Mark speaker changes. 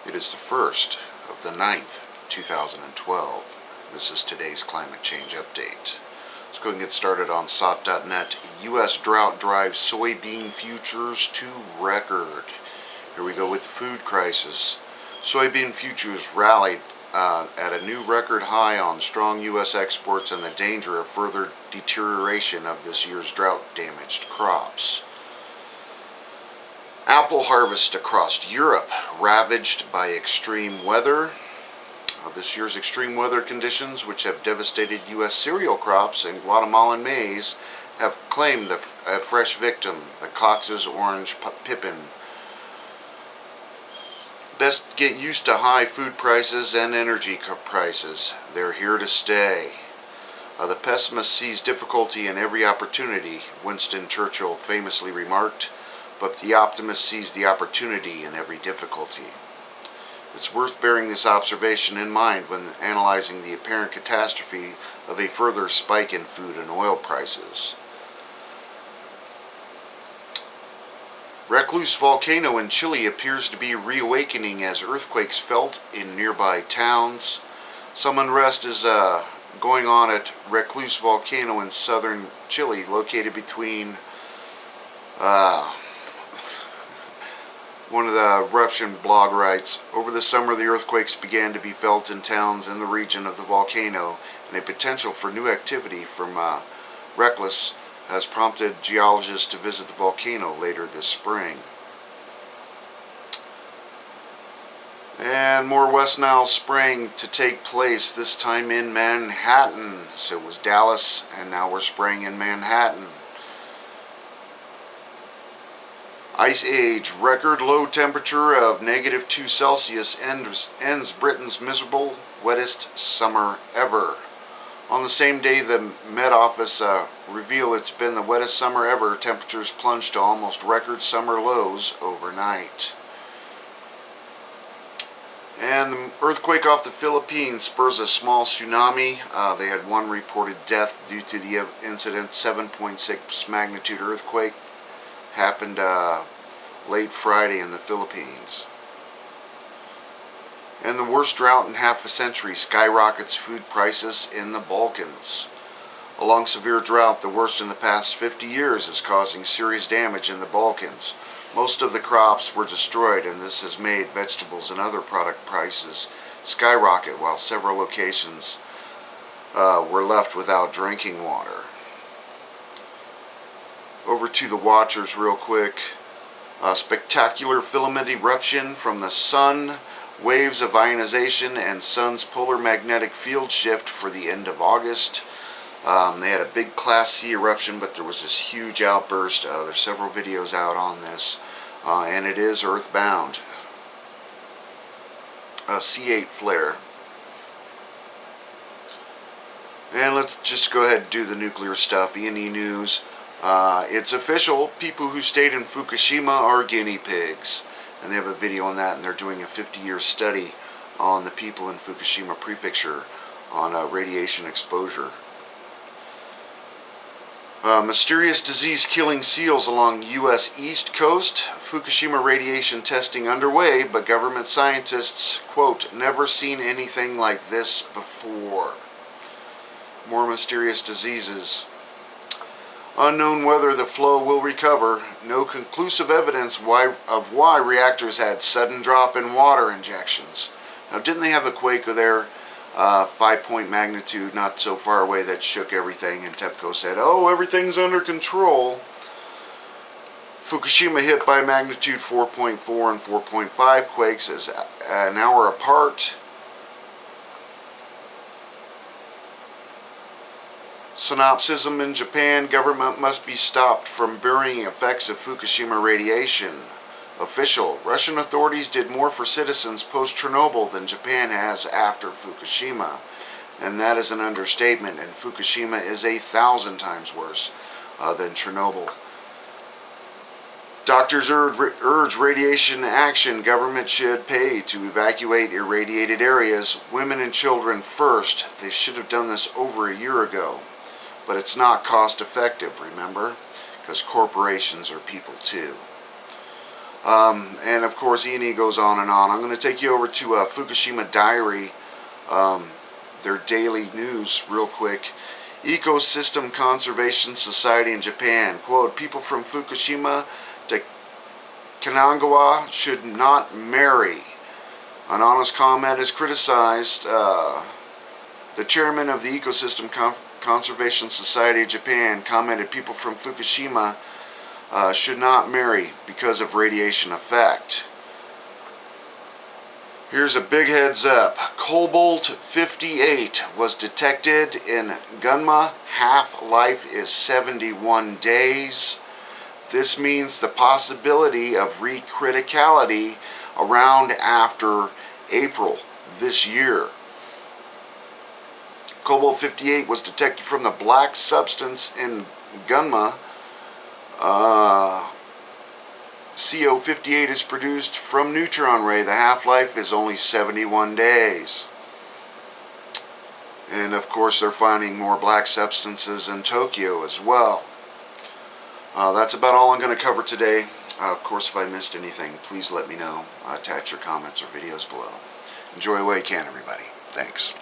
Speaker 1: It is the 1st of the 9th, 2012. This is today's climate change update. Let's go ahead and get started on SOT.net. U.S. drought drives soybean futures to record. Here we go with the food crisis. Soybean futures rallied at a new record high on strong U.S. exports and the danger of further deterioration of this year's drought-damaged crops. Apple harvest across Europe ravaged by extreme weather. This year's extreme weather conditions, which have devastated U.S. cereal crops and Guatemalan maize, have claimed a fresh victim, the Cox's orange pippin. Best get used to high food prices and energy prices. They're here to stay. The pessimist sees difficulty in every opportunity, Winston Churchill famously remarked, but the optimist sees the opportunity in every difficulty. It's worth bearing this observation in mind when analyzing the apparent catastrophe of a further spike in food and oil prices. Recluse volcano in Chile appears to be reawakening as earthquakes felt in nearby towns. Some unrest is going on at Recluse volcano in southern Chile, located between one of the eruption blog writes, over the summer the earthquakes began to be felt in towns in the region of the volcano, and a potential for new activity from Recluse has prompted geologists to visit the volcano later this spring. And more West Nile spraying to take place, this time in Manhattan. So it was Dallas, and now we're spraying in Manhattan. Ice age, record low temperature of -2 Celsius ends Britain's miserable, wettest summer ever. On the same day the Met Office revealed it's been the wettest summer ever, temperatures plunged to almost record summer lows overnight. And the earthquake off the Philippines spurs a small tsunami. They had one reported death due to the incident. 7.6 magnitude earthquake happened late Friday in the Philippines. And the worst drought in half a century skyrockets food prices in the Balkans. A long severe drought, the worst in the past 50 years, is causing serious damage in the Balkans. Most of the crops were destroyed, and this has made vegetables and other product prices skyrocket, while several locations were left without drinking water. Over to the watchers real quick. Spectacular filament eruption from the sun, waves of ionization, and sun's polar magnetic field shift for the end of August. They had a big Class C eruption, but there was this huge outburst. There's several videos out on this, and it is earthbound. C8 flare. And let's just go ahead and do the nuclear stuff. E&E News. It's official. People who stayed in Fukushima are guinea pigs. And they have a video on that, and they're doing a 50-year study on the people in Fukushima Prefecture on radiation exposure. Mysterious disease killing seals along U.S. East Coast. Fukushima radiation testing underway, but government scientists, quote, never seen anything like this before. More mysterious diseases. Unknown whether the flow will recover. No conclusive evidence of why reactors had sudden drop in water injections. Now, didn't they have a quake there, 5-point magnitude, not so far away, that shook everything? And TEPCO said, oh, everything's under control. Fukushima hit by magnitude 4.4 and 4.5 quakes as an hour apart. Synopsism in Japan, government must be stopped from burying effects of Fukushima radiation. Official, Russian authorities did more for citizens post-Chernobyl than Japan has after Fukushima. And that is an understatement, and Fukushima is 1,000 times worse than Chernobyl. Doctors urge radiation action. Government should pay to evacuate irradiated areas. Women and children first. They should have done this over a year ago. But it's not cost effective, remember? Because corporations are people too. And of course E&E goes on and on. I'm going to take you over to Fukushima Diary, their daily news real quick. Ecosystem Conservation Society in Japan, quote, people from Fukushima to Kanagawa should not marry. An honest comment is criticized. The chairman of the Ecosystem Conservation Society of Japan commented people from Fukushima should not marry because of radiation effect. Here's a big heads up. Cobalt58 was detected in Gunma. Half-life is 71 days. This means the possibility of recriticality around after April this year. Cobalt58 was detected from the black substance in Gunma. CO58 is produced from neutron ray. The half-life is only 71 days. And of course they're finding more black substances in Tokyo as well. That's about all I'm going to cover today. Of course, if I missed anything, please let me know. Attach your comments or videos below. Enjoy while you can, everybody. Thanks.